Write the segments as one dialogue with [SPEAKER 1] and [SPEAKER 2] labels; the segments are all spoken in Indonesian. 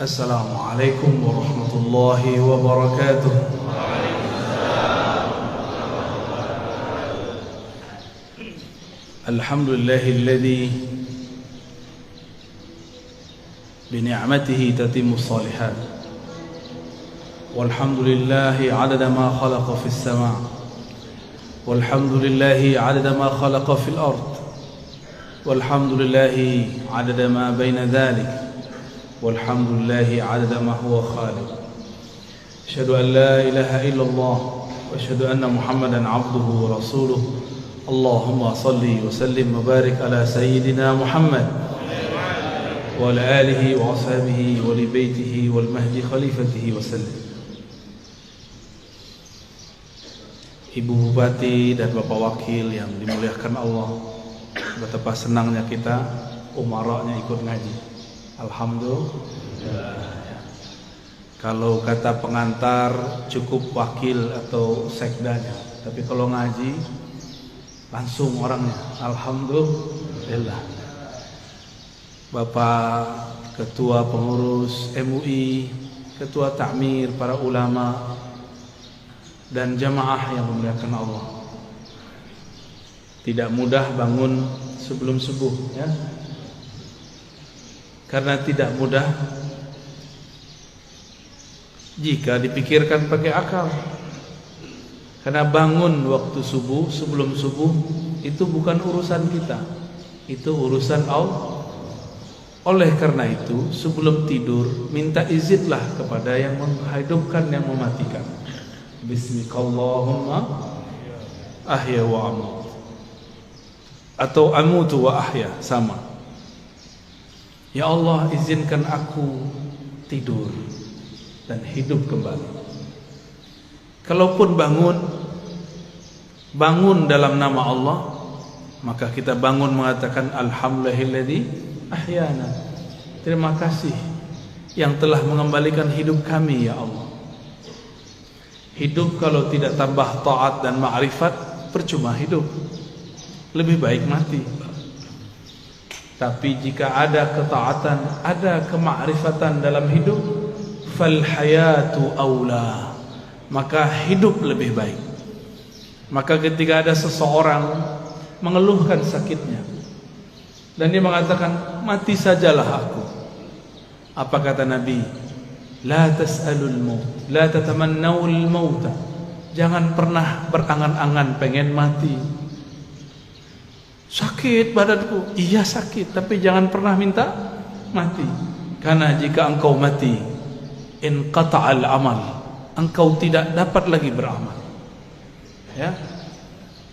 [SPEAKER 1] Assalamualaikum warahmatullahi wabarakatuh. Alhamdulillahilladzi bini'matihi tatimmu shalihat. Walhamdulillahi 'adada ma khalaqa fis sama'. Walhamdulillahi 'adada ma khalaqa fil ard. Walhamdulillahi 'adada ma baina dhalik. Walhamdulillahi 'adada ma huwa khaliq. Asyhadu an la ilaha illallah wa asyhadu anna Muhammadan 'abduhu wa rasuluh. Allahumma salli wa sallim wa barik ala sayyidina Muhammad wa ala alihi wa ashabihi wa li baitihi wal mahdi khalifatihi wa sallim. Ibu Bupati dan Bapak Wakil yang dimuliakan Allah, betapa senangnya kita umaranya ikut ngaji. Alhamdulillah. Kalau kata pengantar cukup wakil atau sekdanya, tapi kalau ngaji langsung orangnya. Alhamdulillah. Bapak Ketua Pengurus MUI, Ketua Takmir, para ulama dan jamaah yang dimuliakan Allah. Tidak mudah bangun sebelum subuh, ya. Karena tidak mudah jika dipikirkan pakai akal. Karena bangun waktu subuh, sebelum subuh, itu bukan urusan kita, itu urusan Allah. Oleh karena itu, sebelum tidur minta izinlah kepada yang menghidupkan, yang mematikan. Bismikallahumma ahya wa amut, atau amutu wa ahya, sama. Ya Allah, izinkan aku tidur dan hidup kembali. Kalaupun bangun dalam nama Allah, maka kita bangun mengatakan alhamdulillahilladzi ahyana. Terima kasih yang telah mengembalikan hidup kami, ya Allah. Hidup kalau tidak tambah taat dan ma'rifat, percuma hidup. Lebih baik mati. Tapi jika ada ketaatan, ada kemakrifatan dalam hidup, fal hayatu aula, maka hidup lebih baik. Maka ketika ada seseorang mengeluhkan sakitnya dan dia mengatakan, mati sajalah aku, apa kata Nabi? La tas'alul maut, la tatamannawul mauta. Jangan pernah berangan-angan pengen mati. Sakit badanku, iya sakit, tapi jangan pernah minta mati. Karena jika engkau mati, inqata'al amal, engkau tidak dapat lagi beramal. Ya,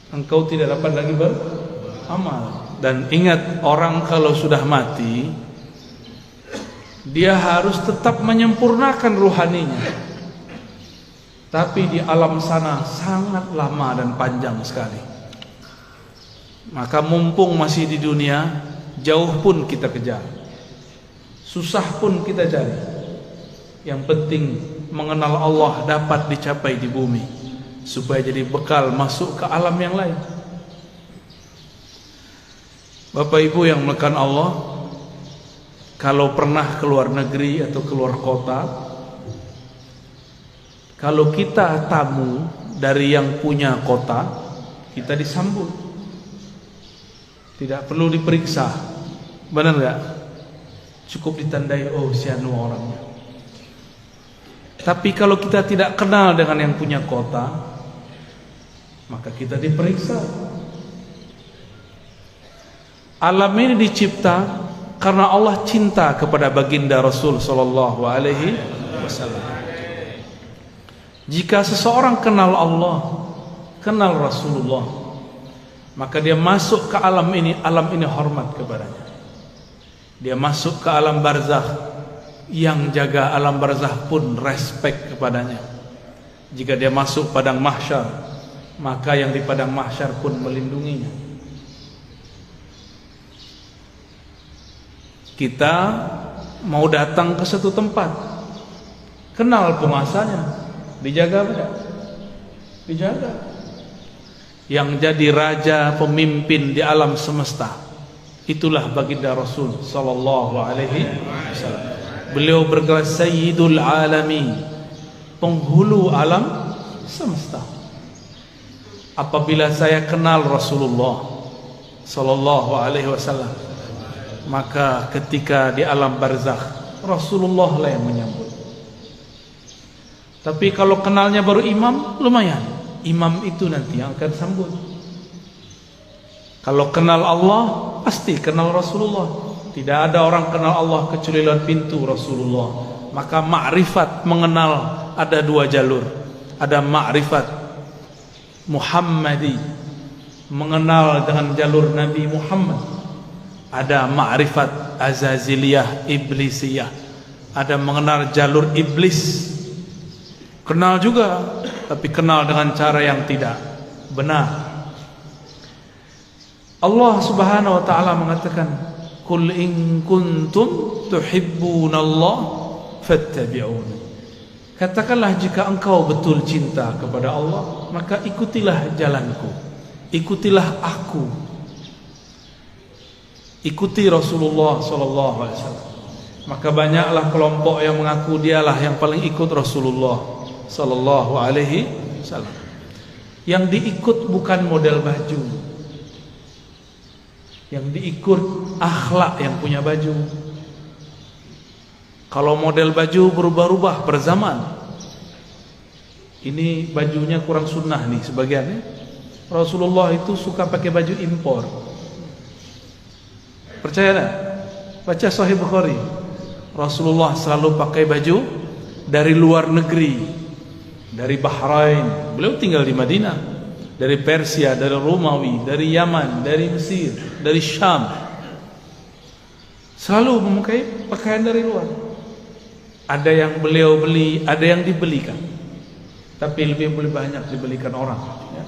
[SPEAKER 1] engkau tidak dapat lagi beramal. Dan ingat, orang kalau sudah mati, dia harus tetap menyempurnakan ruhaninya. Tapi di alam sana sangat lama dan panjang sekali. Maka mumpung masih di dunia, jauh pun kita kejar, susah pun kita cari. Yang penting mengenal Allah dapat dicapai di bumi, supaya jadi bekal masuk ke alam yang lain. Bapak Ibu yang melekat Allah, kalau pernah keluar negeri atau keluar kota, kalau kita tamu dari yang punya kota, kita disambut. Tidak perlu diperiksa, benar nggak? Cukup ditandai, oh si anu orangnya. Tapi kalau kita tidak kenal dengan yang punya kota, maka kita diperiksa. Alam ini dicipta karena Allah cinta kepada baginda Rasul Sallallahu Alaihi Wasallam. Jika seseorang kenal Allah, kenal Rasulullah, maka dia masuk ke alam ini hormat kepadanya. Dia masuk ke alam barzakh, yang jaga alam barzakh pun respect kepadanya. Jika dia masuk padang mahsyar, maka yang di padang mahsyar pun melindunginya. Kita mau datang ke satu tempat, kenal penguasanya, dijaga tidak? Dijaga. Yang jadi raja, pemimpin di alam semesta, itulah baginda Rasul Sallallahu Alaihi Wasallam. Beliau bergelar Sayyidul Alamin, penghulu alam semesta. Apabila saya kenal Rasulullah sallallahu alaihi wasallam, maka ketika di alam barzakh Rasulullah lah yang menyambut. Tapi kalau kenalnya baru imam, lumayan. Imam itu nanti yang akan sambut. Kalau kenal Allah, pasti kenal Rasulullah. Tidak ada orang kenal Allah kecuali lewat pintu Rasulullah. Maka ma'rifat mengenal ada dua jalur. Ada ma'rifat Muhammadi, mengenal dengan jalur Nabi Muhammad. Ada ma'rifat Azaziliyah, Iblisiyah. Ada mengenal jalur iblis. Kenal juga, tapi kenal dengan cara yang tidak benar. Allah Subhanahu wa taala mengatakan, "Qul in kuntum tuhibbunallah fattabi'uni." Katakanlah jika engkau betul cinta kepada Allah, maka ikutilah jalanku. Ikutilah aku. Ikuti Rasulullah sallallahu alaihi wasallam. Maka banyaklah kelompok yang mengaku dialah yang paling ikut Rasulullah sallallahu alaihi wasallam. Yang diikut bukan model baju. Yang diikut akhlak yang punya baju. Kalau model baju berubah-ubah per zaman. Ini bajunya kurang sunnah nih sebagiannya. Rasulullah itu suka pakai baju impor. Percaya tak? Baca Sahih Bukhari. Rasulullah selalu pakai baju dari luar negeri. Dari Bahrain. Beliau tinggal di Madinah. Dari Persia, dari Romawi, dari Yaman, dari Mesir, dari Syam. Selalu memakai pakaian dari luar. Ada yang beliau beli, ada yang dibelikan. Tapi lebih banyak dibelikan orang, ya.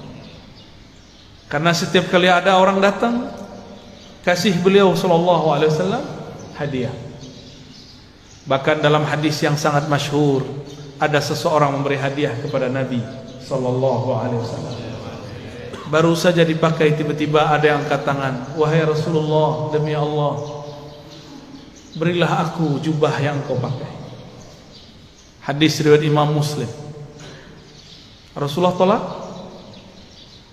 [SPEAKER 1] Karena setiap kali ada orang datang, kasih beliau sallallahu alaihi wasallam hadiah. Bahkan dalam hadis yang sangat masyhur, ada seseorang memberi hadiah kepada Nabi sallallahu alaihi wasallam. Baru saja dipakai, tiba-tiba ada yang angkat tangan, "Wahai Rasulullah, demi Allah, berilah aku jubah yang kau pakai." Hadis riwayat Imam Muslim. Rasulullah tolak.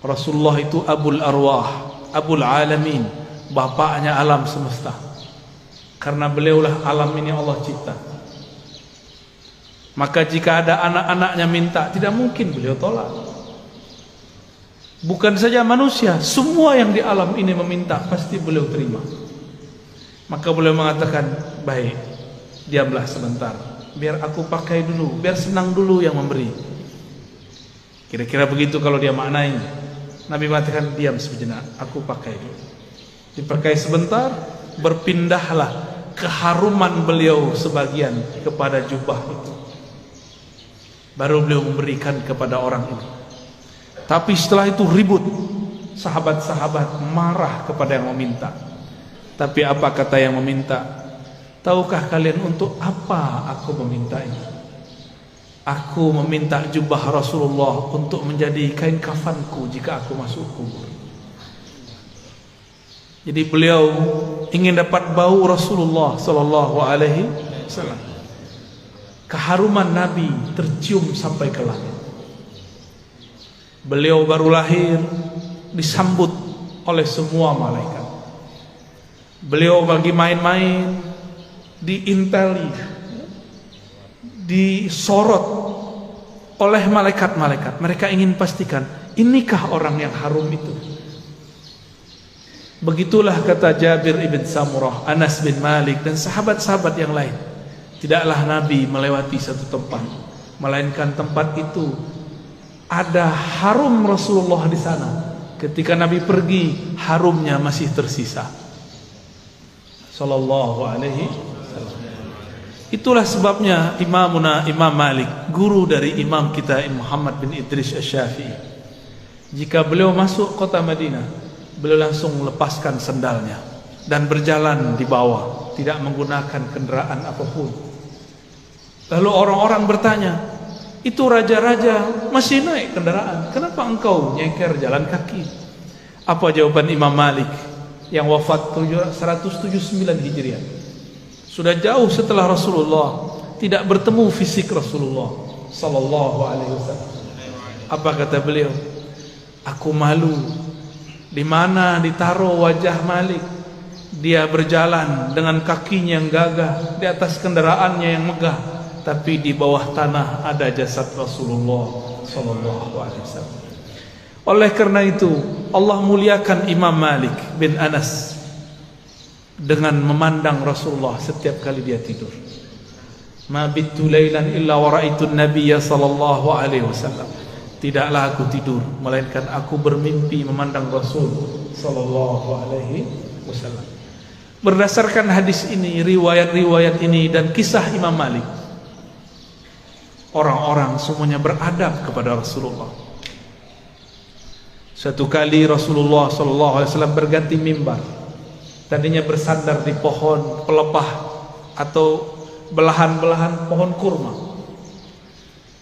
[SPEAKER 1] Rasulullah itu Abul Arwah, Abul Alamin, bapaknya alam semesta. Karena beliaulah alam ini Allah cipta. Maka jika ada anak-anaknya minta, tidak mungkin beliau tolak. Bukan saja manusia, semua yang di alam ini meminta pasti beliau terima. Maka beliau mengatakan, "Baik, diamlah sebentar, biar aku pakai dulu, biar senang dulu yang memberi." Kira-kira begitu kalau dia maknai. Nabi mengatakan, "Diam sejenak, aku pakai dulu." Dipakai sebentar, berpindahlah keharuman beliau sebagian kepada jubah itu. Baru beliau memberikan kepada orang ini. Tapi setelah itu ribut. Sahabat-sahabat marah kepada yang meminta. Tapi apa kata yang meminta? "Tahukah kalian untuk apa aku meminta ini? Aku meminta jubah Rasulullah untuk menjadi kain kafanku jika aku masuk kubur." Jadi beliau ingin dapat bau Rasulullah sallallahu alaihi wasallam. Keharuman Nabi tercium sampai ke langit. Beliau baru lahir, disambut oleh semua malaikat. Beliau bagi main-main, diinteli, disorot oleh malaikat-malaikat. Mereka ingin pastikan, inikah orang yang harum itu? Begitulah kata Jabir ibn Samurah, Anas bin Malik, dan sahabat-sahabat yang lain. Tidaklah Nabi melewati satu tempat, melainkan tempat itu ada harum Rasulullah di sana. Ketika Nabi pergi, harumnya masih tersisa. Sallallahu alaihi wasallam. Itulah sebabnya Imam Malik, guru dari imam kita Muhammad bin Idris Asy-Syafi'i, jika beliau masuk kota Madinah, beliau langsung lepaskan sendalnya dan berjalan di bawah, tidak menggunakan kendaraan apapun. Lalu orang-orang bertanya, "Itu raja-raja masih naik kendaraan, kenapa engkau nyeker jalan kaki?" Apa jawaban Imam Malik yang wafat 179 Hijriah? Sudah jauh setelah Rasulullah, tidak bertemu fisik Rasulullah sallallahu alaihi wasallam. Apa kata beliau? Aku malu. Di mana ditaruh wajah Malik? Dia berjalan dengan kakinya yang gagah di atas kendaraannya yang megah, tapi di bawah tanah ada jasad Rasulullah sallallahu alaihi wasallam. Oleh karena itu, Allah muliakan Imam Malik bin Anas dengan memandang Rasulullah setiap kali dia tidur. Ma bittu lailan illa wa ra'aitu an-nabiyya sallallahu alaihi wasallam. Tidaklah aku tidur melainkan aku bermimpi memandang Rasul sallallahu alaihi wasallam. Berdasarkan hadis ini, riwayat-riwayat ini dan kisah Imam Malik, orang-orang semuanya beradab kepada Rasulullah. Satu kali Rasulullah sallallahu alaihi wasallam berganti mimbar. Tadinya bersandar di pohon pelepah atau belahan-belahan pohon kurma.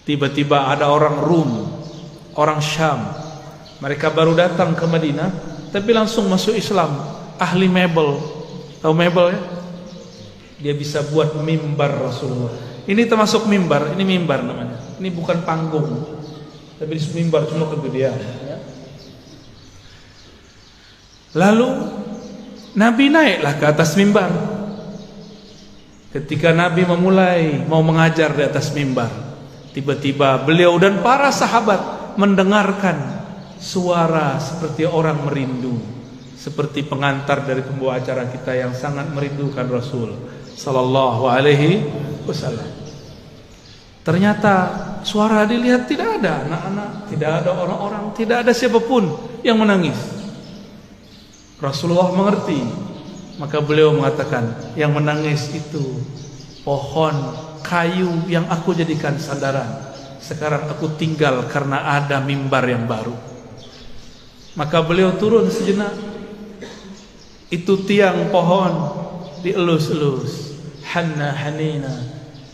[SPEAKER 1] Tiba-tiba ada orang Rum, orang Syam. Mereka baru datang ke Madinah, tapi langsung masuk Islam. Ahli mebel, tahu mebel ya? Dia bisa buat mimbar Rasulullah. Ini termasuk mimbar, ini mimbar namanya. Ini bukan panggung, tapi mimbar cuma kegedean. Ya. Lalu Nabi naiklah ke atas mimbar. Ketika Nabi memulai mau mengajar di atas mimbar, tiba-tiba beliau dan para sahabat mendengarkan suara seperti orang merindu, seperti pengantar dari pembawa acara kita yang sangat merindukan Rasul sallallahu alaihi wasallam. Ternyata suara dilihat tidak ada anak-anak, tidak ada orang-orang, tidak ada siapapun yang menangis. Rasulullah mengerti, maka beliau mengatakan, yang menangis itu pohon kayu yang aku jadikan sandaran. Sekarang aku tinggal karena ada mimbar yang baru. Maka beliau turun sejenak. Itu tiang pohon dielus-elus, hanna hanina.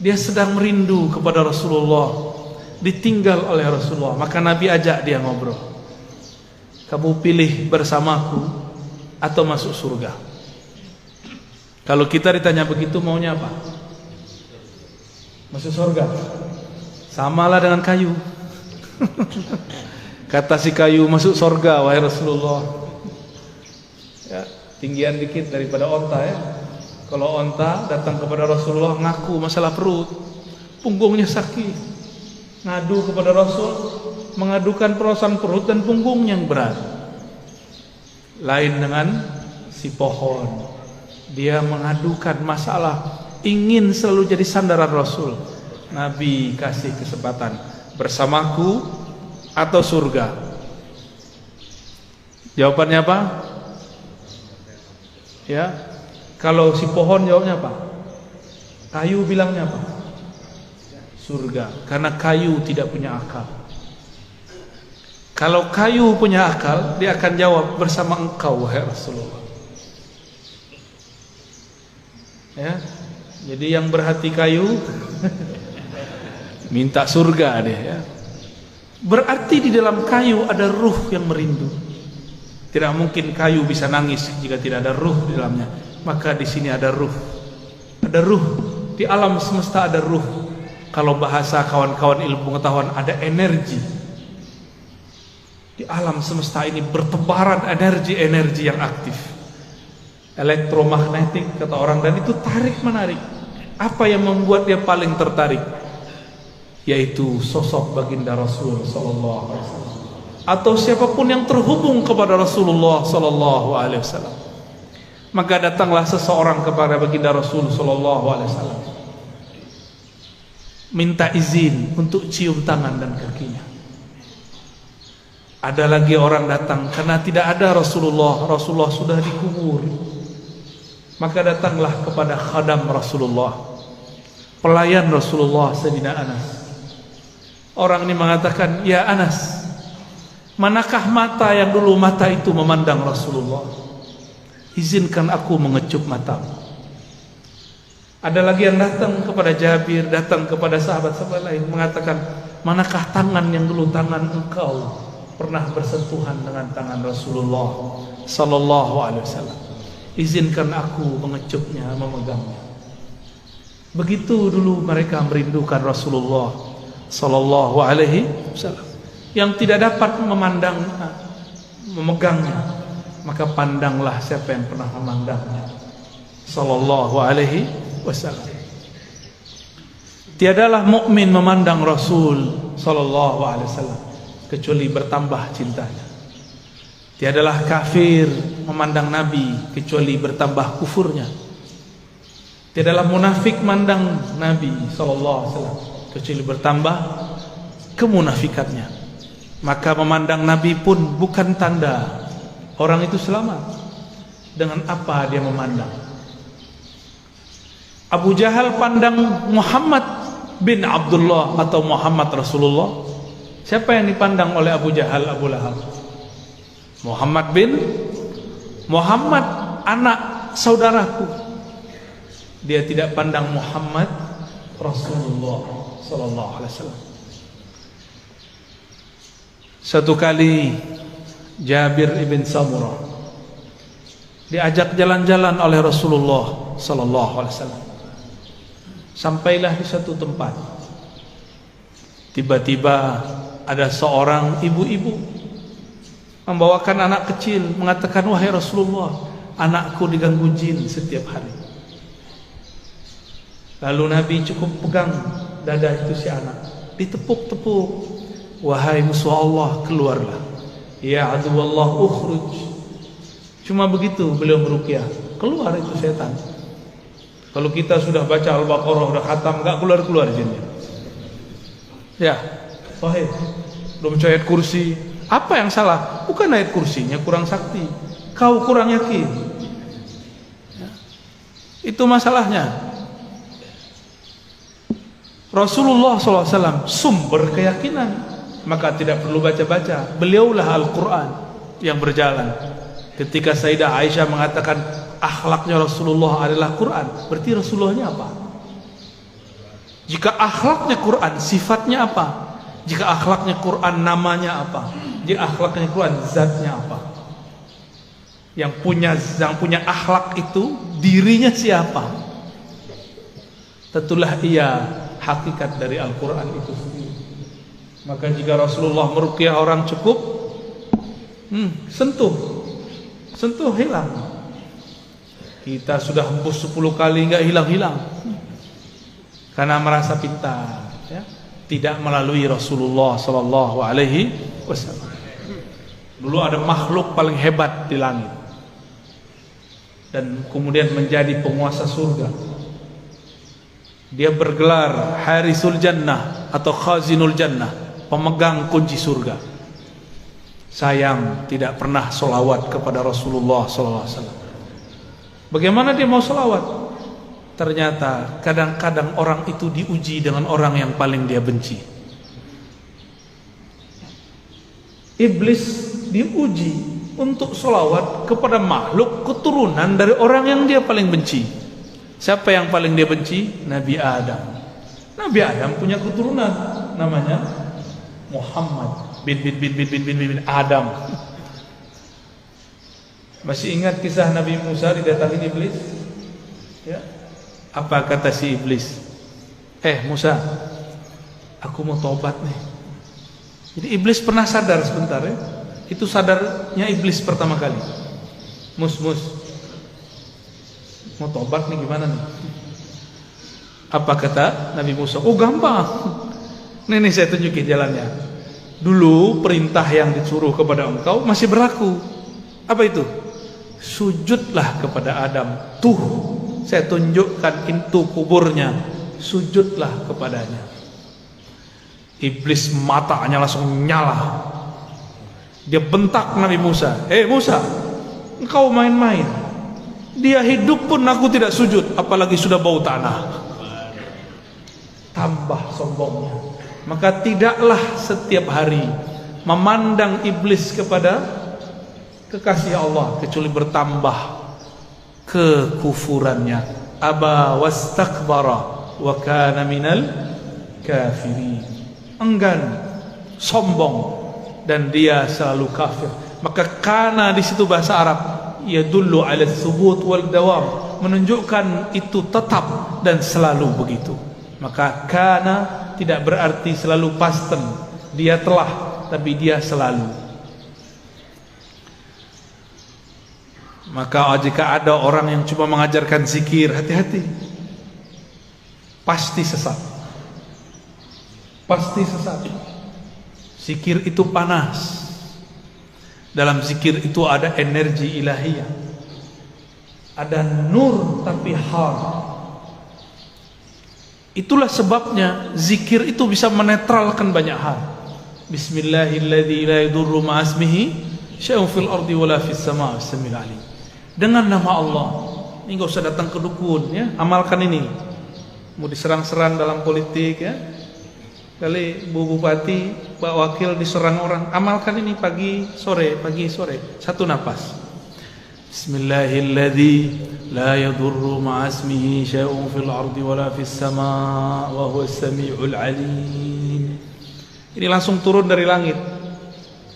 [SPEAKER 1] Dia sedang merindu kepada Rasulullah, ditinggal oleh Rasulullah. Maka Nabi ajak dia ngobrol. Kamu pilih bersamaku atau masuk surga? Kalau kita ditanya begitu, maunya apa? Masuk surga. Samalah dengan kayu. Kata si kayu, masuk surga wahai Rasulullah. Ya, tinggian dikit daripada onta ya. Kalau onta datang kepada Rasulullah ngaku masalah perut, punggungnya sakit, ngadu kepada Rasul, mengadukan perasaan perut dan punggungnya yang berat. Lain dengan si pohon, dia mengadukan masalah, ingin selalu jadi sandaran Rasul. Nabi kasih kesempatan, bersamaku atau surga? Jawabannya apa? Ya, kalau si pohon jawabnya apa? Kayu bilangnya apa? Surga, karena kayu tidak punya akal. Kalau kayu punya akal, dia akan jawab, bersama engkau wahai Rasulullah. Ya, jadi yang berhati kayu minta surga deh ya. Berarti di dalam kayu ada ruh yang merindu. Tidak mungkin kayu bisa nangis jika tidak ada ruh di dalamnya. Maka di sini ada ruh. Ada ruh. Di alam semesta ada ruh. Kalau bahasa kawan-kawan ilmu pengetahuan, ada energi. Di alam semesta ini bertebaran energi-energi yang aktif, elektromagnetik kata orang, dan itu tarik menarik. Apa yang membuat dia paling tertarik? Yaitu sosok baginda Rasul sallallahu alaihi wasallam, atau siapapun yang terhubung kepada Rasulullah sallallahu alaihi wasallam. Maka datanglah seseorang kepada baginda Rasul sallallahu alaihi wasallam, minta izin untuk cium tangan dan kakinya. Ada lagi orang datang karena tidak ada Rasulullah, Rasulullah sudah dikubur. Maka datanglah kepada khadam Rasulullah, pelayan Rasulullah, Sayyidina Anas. Orang ini mengatakan, ya Anas, manakah mata yang dulu mata itu memandang Rasulullah? Izinkan aku mengecup matamu. Ada lagi yang datang kepada Jabir, datang kepada sahabat-sahabat lain, mengatakan, manakah tangan yang dulu tangan engkau pernah bersentuhan dengan tangan Rasulullah sallallahu alaihi wasallam? Izinkan aku mengecupnya, memegangnya. Begitu dulu mereka merindukan Rasulullah sallallahu alaihi wasallam, yang tidak dapat memegangnya, maka pandanglah siapa yang pernah memandangnya, sallallahu alaihi wasallam. Tiadalah mukmin memandang Rasul sallallahu alaihi wasallam kecuali bertambah cintanya. Tiadalah kafir memandang Nabi kecuali bertambah kufurnya. Tiadalah munafik memandang Nabi sallallahu alaihi wasallam kecuali bertambah kemunafikannya. Maka memandang Nabi pun bukan tanda orang itu selamat. Dengan apa dia memandang? Abu Jahal pandang Muhammad bin Abdullah atau Muhammad Rasulullah. Siapa yang dipandang oleh Abu Jahal, Abu Lahab? Muhammad anak saudaraku. Dia tidak pandang Muhammad Rasulullah sallallahu alaihi wasallam. Satu kali Jabir ibn Samurah diajak jalan-jalan oleh Rasulullah sallallahu alaihi wasallam. Sampailah di satu tempat. Tiba-tiba ada seorang ibu-ibu membawakan anak kecil, mengatakan, "Wahai Rasulullah, anakku diganggu jin setiap hari." Lalu Nabi cukup pegang dada itu si anak, ditepuk-tepuk. "Wahai musuh Allah, keluarlah. Ya aduwallah, ukhruj." Cuma begitu beliau meruqyah, keluar itu setan. Kalau kita sudah baca Al-Baqarah, sudah khatam, enggak keluar-keluar jinnya. Ya, sahih. Belum baca ayat kursi. Apa yang salah? Bukan ayat kursinya kurang sakti, kau kurang yakin. Ya. Itu masalahnya. Rasulullah SAW sumber keyakinan, maka tidak perlu baca-baca. Beliaulah Al-Quran yang berjalan. Ketika Sayyidah Aisyah mengatakan akhlaknya Rasulullah adalah Quran, berarti Rasulullahnya apa? Jika akhlaknya Quran, sifatnya apa? Jika akhlaknya Quran, namanya apa? Jika akhlaknya Quran, zatnya apa? Yang punya akhlak itu dirinya siapa? Tentulah ia hakikat dari Al-Quran itu sendiri. Maka jika Rasulullah meruqyah orang cukup sentuh hilang. Kita sudah hembus 10 kali enggak hilang-hilang, karena merasa pintar, ya? Tidak melalui Rasulullah sallallahu alaihi wasallam. Dulu ada makhluk paling hebat di langit dan kemudian menjadi penguasa surga. Dia bergelar Harisul Jannah atau Khazinul Jannah, pemegang kunci surga. Sayang tidak pernah solawat kepada Rasulullah SAW. Bagaimana dia mau solawat? Ternyata kadang-kadang orang itu diuji dengan orang yang paling dia benci. Iblis diuji untuk solawat kepada makhluk keturunan dari orang yang dia paling benci. Siapa yang paling dia benci? Nabi Adam. Nabi Adam punya keturunan namanya Muhammad bin Adam. Masih ingat kisah Nabi Musa didatangi iblis? Ya. Apa kata si iblis? Musa, aku mau tobat nih. Jadi iblis pernah sadar sebentar, ya. Itu sadarnya iblis pertama kali. Mus, mau tobat nih gimana nih? Apa kata Nabi Musa? Oh gampang. Nih saya tunjukin jalannya. Dulu perintah yang disuruh kepada engkau masih berlaku. Apa itu? Sujudlah kepada Adam. Tuh, saya tunjukkan itu kuburnya. Sujudlah kepadanya. Iblis matanya langsung nyala. Dia bentak Nabi Musa. Musa, engkau main-main. Dia hidup pun aku tidak sujud, apalagi sudah bau tanah. Tambah sombongnya. Maka tidaklah setiap hari memandang iblis kepada kekasih Allah kecuali bertambah kekufurannya. Aba wastakbara wa kana minal kafirin. Enggan, sombong, dan dia selalu kafir. Maka kana di situ bahasa Arab yadullu ala tsubut wal dawam, menunjukkan itu tetap dan selalu begitu. Maka kana tidak berarti selalu pasten, dia telah, tapi dia selalu. Maka jika ada orang yang cuma mengajarkan zikir, hati-hati, pasti sesat. Pasti sesat. Zikir itu panas. Dalam zikir itu ada energi ilahiyah, ada nur tapi har. Itulah sebabnya zikir itu bisa menetralkan banyak hal. Bismillahilladzi la yadurru ma'asmihi syai'un fil ardi wala fis sama'i as-sami'ul 'alim. Dengan nama Allah. Ini enggak usah datang ke dukun ya, amalkan ini. Mau diserang-serang dalam politik ya. Kali Bu Bupati, Pak Wakil diserang orang, amalkan ini pagi sore, satu napas. Bismillahilladzi la yadurru ma'asmihi syai'un fil ardi wala fis sama' wa huwas sami'ul 'alim. Ini langsung turun dari langit.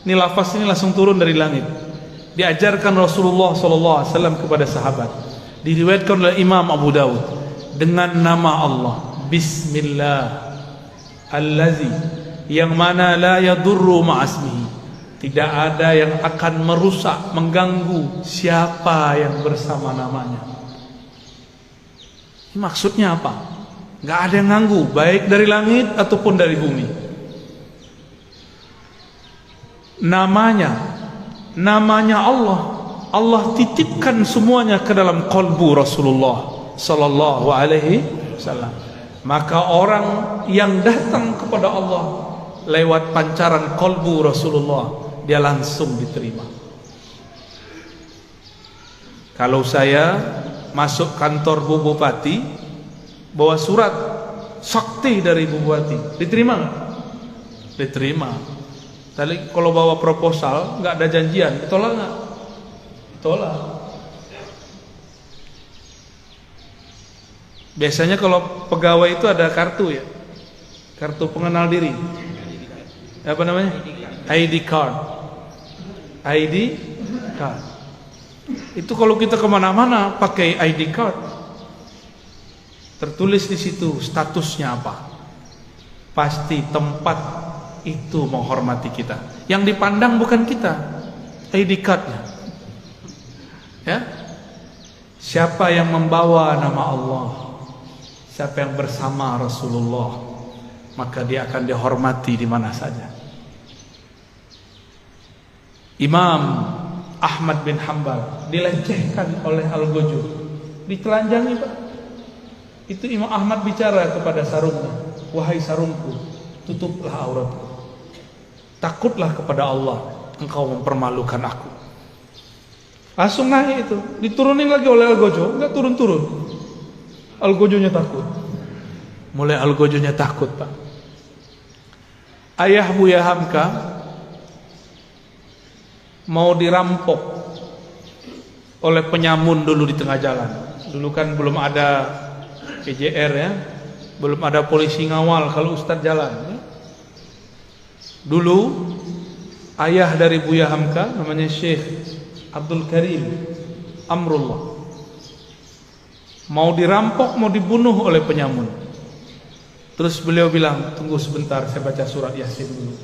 [SPEAKER 1] Ini lafaz ini langsung turun dari langit. Diajarkan Rasulullah SAW kepada sahabat. Diriwayatkan oleh Imam Abu Dawud dengan nama Allah, Bismillah Allazi, yang mana la yadurru ma'asmihi, tidak ada yang akan merusak, mengganggu siapa yang bersama namanya. Ini maksudnya apa? Gak ada yang ganggu, baik dari langit ataupun dari bumi. Namanya Allah, Allah titipkan semuanya ke dalam qalbu Rasulullah sallallahu alaihi wasallam. Maka orang yang datang kepada Allah lewat pancaran qalbu Rasulullah, dia langsung diterima. Kalau saya masuk kantor Bu Bupati, bawa surat sakti dari Bu Bupati, diterima nggak? Diterima. Tadi kalau bawa proposal nggak ada janjian, ditolak nggak? Ditolak. Biasanya kalau pegawai itu ada kartu ya, kartu pengenal diri, apa namanya? ID card. ID card. Itu kalau kita kemana-mana pakai ID card, tertulis di situ statusnya apa. Pasti tempat itu menghormati kita. Yang dipandang bukan kita, ID cardnya. Ya, siapa yang membawa nama Allah, siapa yang bersama Rasulullah, maka dia akan dihormati di mana saja. Imam Ahmad bin Hanbal dilecehkan oleh Al-Ghujur, ditelanjangi Pak. Itu Imam Ahmad bicara kepada sarungnya, wahai sarungku, tutuplah auratku. Takutlah kepada Allah, engkau mempermalukan aku. Langsung naik itu, diturunin lagi oleh Al-Ghujur, enggak turun-turun. Al-Ghujurnya takut. Mulai Al-Ghujurnya takut Pak. Ayah Buya Hamka mau dirampok oleh penyamun dulu di tengah jalan. Dulu kan belum ada PJR ya, belum ada polisi ngawal kalau Ustadz jalan ya. Dulu ayah dari Buya Hamka namanya Syekh Abdul Karim Amrullah mau dirampok, mau dibunuh oleh penyamun. Terus beliau bilang, tunggu sebentar, saya baca surat Yasin dulu.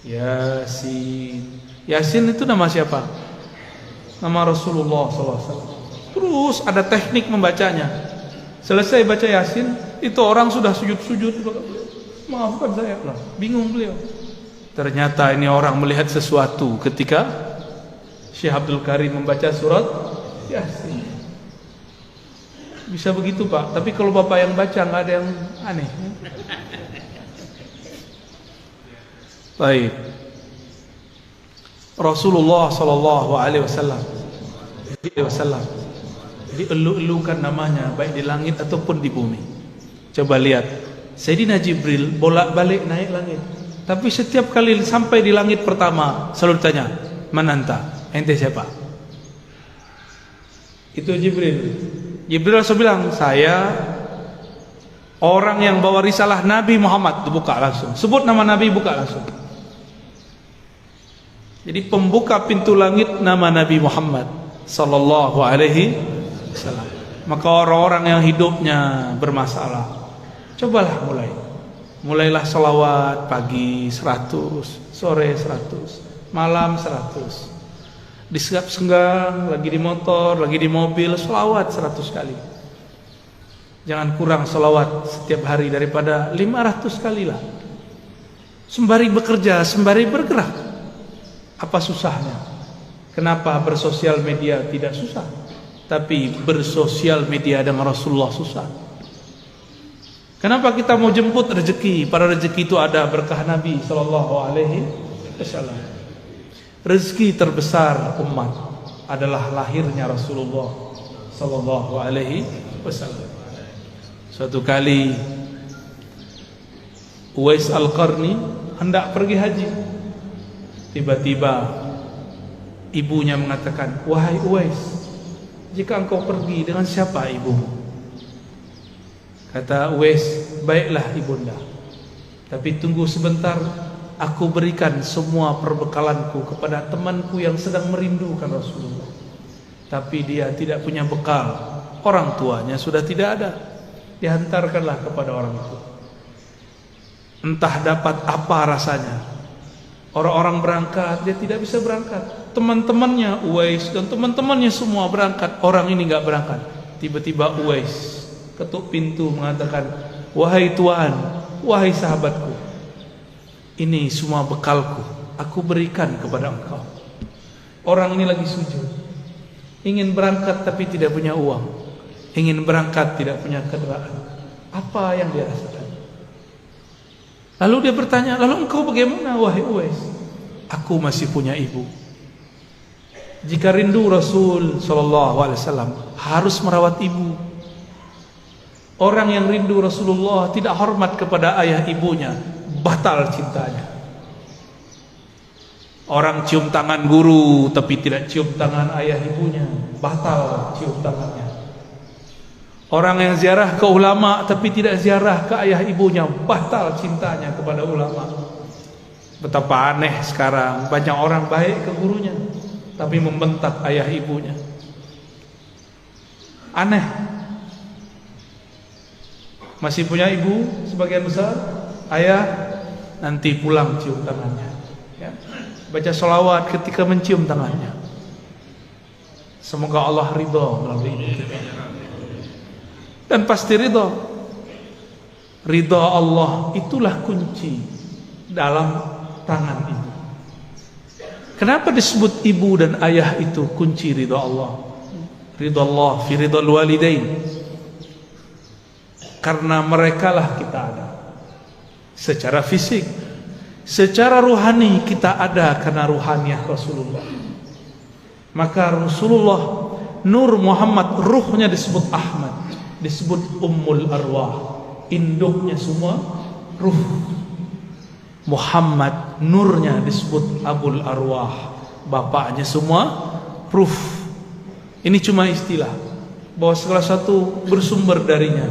[SPEAKER 1] Yasin. Yasin itu nama siapa? Nama Rasulullah SAW. Terus ada teknik membacanya. Selesai baca Yasin, itu orang sudah sujud-sujud. Maafkan saya lah, bingung beliau. Ternyata ini orang melihat sesuatu ketika Syekh Abdul Karim membaca surat Yasin. Bisa begitu Pak, tapi kalau Bapak yang baca nggak ada yang aneh. Baik. Rasulullah sallallahu alaihi wasallam dielu-elukan namanya baik di langit ataupun di bumi. Coba lihat, Sayyidina Jibril bolak-balik naik langit. Tapi setiap kali sampai di langit pertama selalu ditanya, "Man anta?" Ente siapa? Itu Jibril. Jibril langsung bilang, saya orang yang bawa risalah Nabi Muhammad. Buka langsung, sebut nama Nabi, buka langsung. Jadi pembuka pintu langit nama Nabi Muhammad sallallahu alaihi wasallam. Maka orang-orang yang hidupnya bermasalah, cobalah mulailah salawat pagi 100, sore 100, malam 100. Di senggang, lagi di motor, lagi di mobil, salawat 100 kali. Jangan kurang salawat setiap hari daripada 500 kali lah. Sembari bekerja, sembari bergerak. Apa susahnya? Kenapa bersosial media tidak susah? Tapi bersosial media dengan Rasulullah susah. Kenapa kita mau jemput rezeki? Pada rezeki itu ada berkah Nabi sallallahu alaihi wasallam. Rezeki terbesar umat adalah lahirnya Rasulullah sallallahu alaihi wasallam. Suatu kali Uwais Al-Qarni hendak pergi haji. Tiba-tiba ibunya mengatakan, "Wahai Uwais, jika engkau pergi, dengan siapa ibumu?" Kata Uwais, "Baiklah ibunda, tapi tunggu sebentar, aku berikan semua perbekalanku kepada temanku yang sedang merindukan Rasulullah. Tapi dia tidak punya bekal, orang tuanya sudah tidak ada." Dihantarkanlah kepada orang itu. Entah dapat apa rasanya. Orang-orang berangkat, dia tidak bisa berangkat. Teman-temannya Uwais dan teman-temannya semua berangkat, orang ini enggak berangkat. Tiba-tiba Uwais ketuk pintu mengatakan, "Wahai tuan, wahai sahabatku, ini semua bekalku, aku berikan kepada engkau." Orang ini lagi sujud, ingin berangkat tapi tidak punya uang, ingin berangkat tidak punya kendaraan. Apa yang dia rasakan? Lalu dia bertanya, "Lalu engkau bagaimana wahai Uwais?" "Aku masih punya ibu. Jika rindu Rasul sallallahu alaihi wasallam harus merawat ibu. Orang yang rindu Rasulullah tidak hormat kepada ayah ibunya, batal cintanya. Orang cium tangan guru tapi tidak cium tangan ayah ibunya, batal cium tangannya. Orang yang ziarah ke ulama tapi tidak ziarah ke ayah ibunya, batal cintanya kepada ulama." Betapa aneh sekarang, banyak orang baik ke gurunya tapi membentak ayah ibunya. Aneh. Masih punya ibu sebagian besar, ayah nanti pulang cium tangannya, ya. Baca sholawat ketika mencium tangannya. Semoga Allah ridha melalui ibu kita. Dan pasti ridha. Ridha Allah itulah kunci dalam tangan ibu. Kenapa disebut ibu dan ayah itu kunci ridha Allah? Ridha Allah fi ridhal walidain. Karena merekalah kita ada secara fisik, secara ruhani kita ada karena ruhaniyah Rasulullah. Maka Rasulullah, Nur Muhammad, ruhnya disebut Ahmad, disebut Ummul Arwah, induknya semua ruh. Muhammad, nurnya disebut Abul Arwah, bapaknya semua ruh. Ini cuma istilah bahwa segala satu bersumber darinya.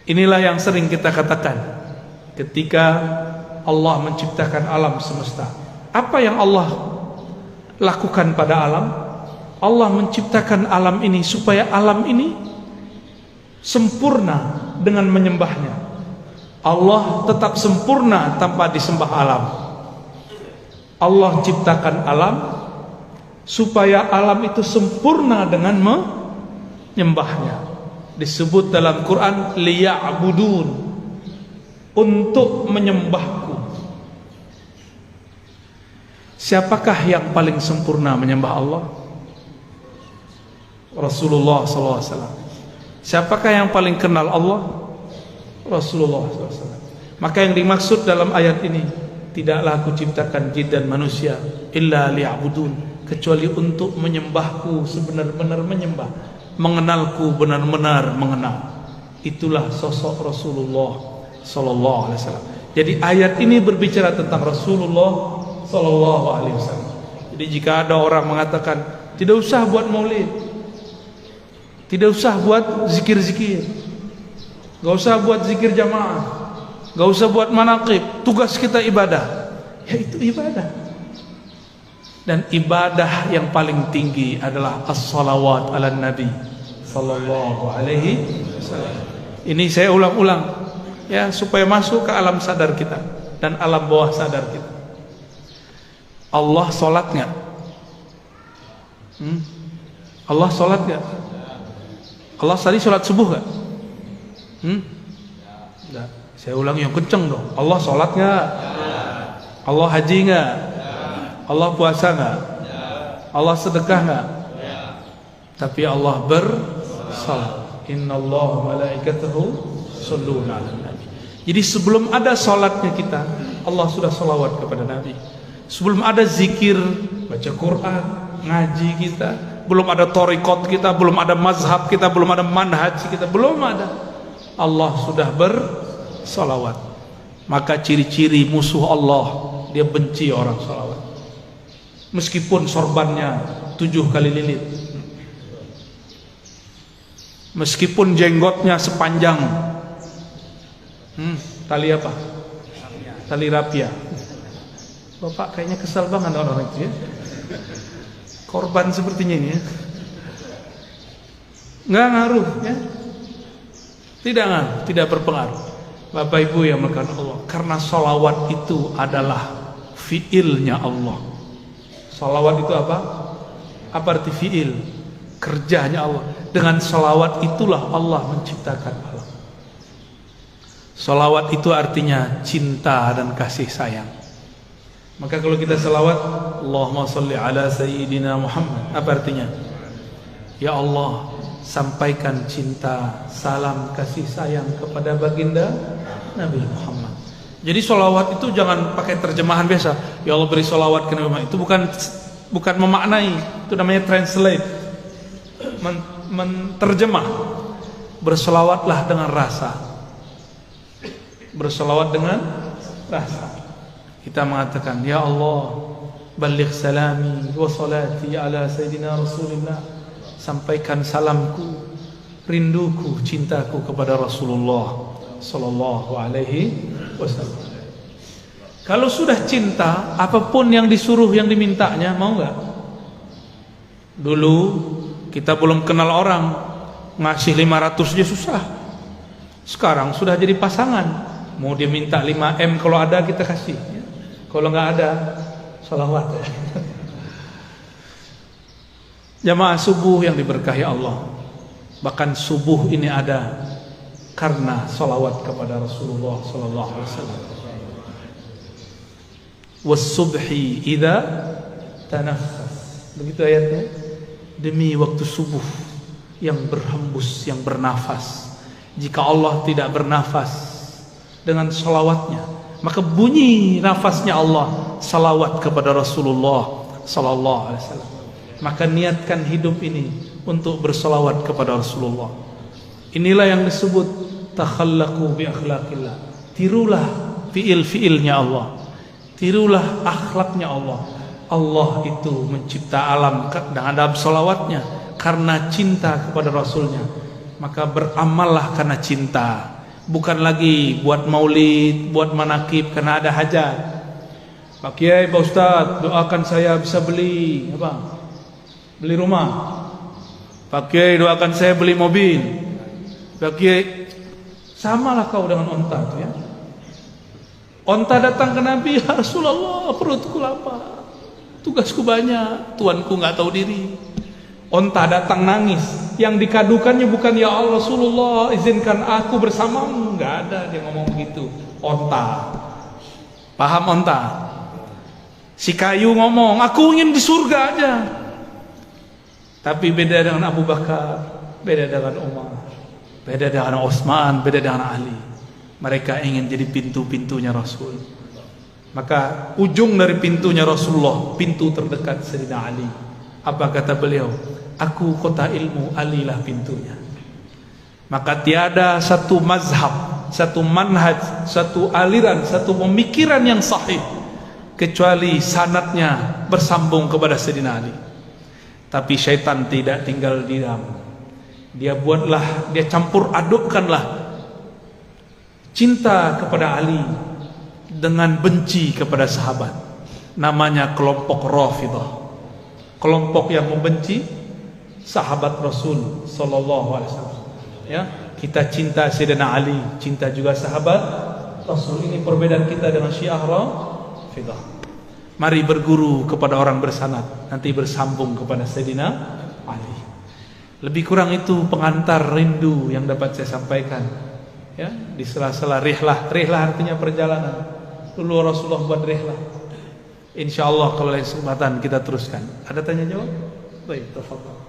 [SPEAKER 1] Inilah yang sering kita katakan ketika Allah menciptakan alam semesta. Apa yang Allah lakukan pada alam? Allah menciptakan alam ini supaya alam ini sempurna dengan menyembahnya. Allah tetap sempurna tanpa disembah alam. Allah ciptakan alam supaya alam itu sempurna dengan menyembahnya. Disebut dalam Quran liya'budun, untuk menyembahku. Siapakah yang paling sempurna menyembah Allah? Rasulullah SAW. Siapakah yang paling kenal Allah? Rasulullah SAW. Maka yang dimaksud dalam ayat ini, tidaklah aku ciptakan jin dan manusia illa liya'budun, kecuali untuk menyembahku sebenar-benar menyembah, mengenalku benar-benar mengenal. Itulah sosok Rasulullah sallallahu alaihi wasallam. Jadi ayat ini berbicara tentang Rasulullah sallallahu alaihi wasallam. Jadi jika ada orang mengatakan tidak usah buat maulid, tidak usah buat zikir-zikir, gak usah buat zikir jamaah, gak usah buat manaqib, tugas kita ibadah. Ya itu ibadah. Dan ibadah yang paling tinggi adalah as-salawat ala nabi sallallahu alaihi wasallam. Ini saya ulang-ulang ya, supaya masuk ke alam sadar kita dan alam bawah sadar kita. Allah sholat nggak? Allah sholat nggak? Allah tadi sholat subuh nggak? Nggak. Saya ulang yang kenceng dong. Allah sholat nggak? Allah haji nggak? Allah puasa nggak? Allah sedekah nggak? Tapi Allah bersalat. Innallaha malaikatahu shalluna 'alan nabi. Jadi sebelum ada salatnya kita, Allah sudah salawat kepada Nabi. Sebelum ada zikir, baca Quran, ngaji kita, belum ada thariqat kita, belum ada mazhab kita, belum ada manhaj kita, belum ada. Allah sudah bersalawat. Maka ciri-ciri musuh Allah, dia benci orang salawat. Meskipun sorbannya 7 kali lilit, meskipun jenggotnya sepanjang tali apa? Tali rapia. Bapak kayaknya kesal banget orang itu ya. Korban sepertinya ini ya. Nggak ngaruh ya. Tidak ngaruh, tidak berpengaruh. Bapak Ibu yang melakukan Allah, karena salawat itu adalah fiilnya Allah. Salawat itu apa? Apa arti fiil? Kerjanya Allah. Dengan salawat itulah Allah menciptakan alam. Salawat itu artinya cinta dan kasih sayang. Maka kalau kita salawat, Allahumma sholli ala sayyidina Muhammad, apa artinya? Ya Allah, sampaikan cinta, salam, kasih sayang kepada baginda Nabi Muhammad. Jadi salawat itu jangan pakai terjemahan biasa. Ya Allah beri salawat ke Nabi Muhammad. Itu bukan memaknai, itu namanya translate, menterjemah. Berselawatlah dengan rasa. Berselawat dengan rasa. Kita mengatakan, ya Allah, balligh salami wa salati ala sayyidina Rasulillah. Sampaikan salamku, rinduku, cintaku kepada Rasulullah sallallahu alaihi wasallam. Kalau sudah cinta, apapun yang disuruh, yang dimintanya, mau enggak? Dulu kita belum kenal orang, ngasih 500 aja susah. Sekarang sudah jadi pasangan, mau dia minta 5M, kalau ada kita kasih. Kalau nggak ada, salawat. Jamaah subuh yang diberkahi Allah, bahkan subuh ini ada karena salawat kepada Rasulullah sallallahu alaihi wasallam. Was-subhi idza tanaffas. Begitu ayatnya. Demi waktu subuh yang berhembus, yang bernafas. Jika Allah tidak bernafas dengan salawatnya, maka bunyi nafasnya Allah salawat kepada Rasulullah sallallahu alaihi wasallam. Maka niatkan hidup ini untuk bersalawat kepada Rasulullah. Inilah yang disebut takhallaqu bi akhlaqillah. Tirulah fiil-fiilnya Allah. Tirulah akhlaknya Allah. Allah itu mencipta alam dengan dalam salawatnya karena cinta kepada Rasulnya. Maka beramallah karena cinta. Bukan lagi buat maulid, buat manakib karena ada hajat. Pak Kiai, Pak Ustadz, doakan saya bisa beli apa? Beli rumah. Pak Kiai, doakan saya beli mobil. Pak Kiai, samalah kau dengan onta itu ya. Onta datang ke Nabi, ya Rasulullah, perutku lapar, tugasku banyak, tuanku nggak tahu diri. Onta datang nangis, yang dikadukannya bukan ya Allah Rasulullah izinkan aku bersamamu, nggak ada dia ngomong begitu. Onta, paham onta? Si kayu ngomong, aku ingin di surga aja. Tapi beda dengan Abu Bakar, beda dengan Umar, beda dengan Utsman, beda dengan Ali. Mereka ingin jadi pintu-pintunya Rasul. Maka ujung dari pintunya Rasulullah, pintu terdekat Sayyidina Ali. Apa kata beliau? Aku kota ilmu, Ali lah pintunya. Maka tiada satu mazhab, satu manhaj, satu aliran, satu pemikiran yang sahih kecuali sanadnya bersambung kepada Sayyidina Ali. Tapi syaitan tidak tinggal diam. Dia buatlah, dia campur adukkanlah cinta kepada Ali dengan benci kepada sahabat, namanya kelompok Rafidhah, kelompok yang membenci sahabat Rasul sallallahu alaihi wasallam. Ya, kita cinta Sayyidina Ali, cinta juga sahabat Rasul. Ini perbedaan kita dengan Syiah Rafidhah. Mari berguru kepada orang bersanad, nanti bersambung kepada Sayyidina Ali. Lebih kurang itu pengantar rindu yang dapat saya sampaikan. Ya, di sela-sela rihlah. Rihlah artinya perjalanan. Dulu Rasulullah buat rihlah. Insyaallah kalau lain kesempatan kita teruskan. Ada tanya jawab? Baik, tafadhal.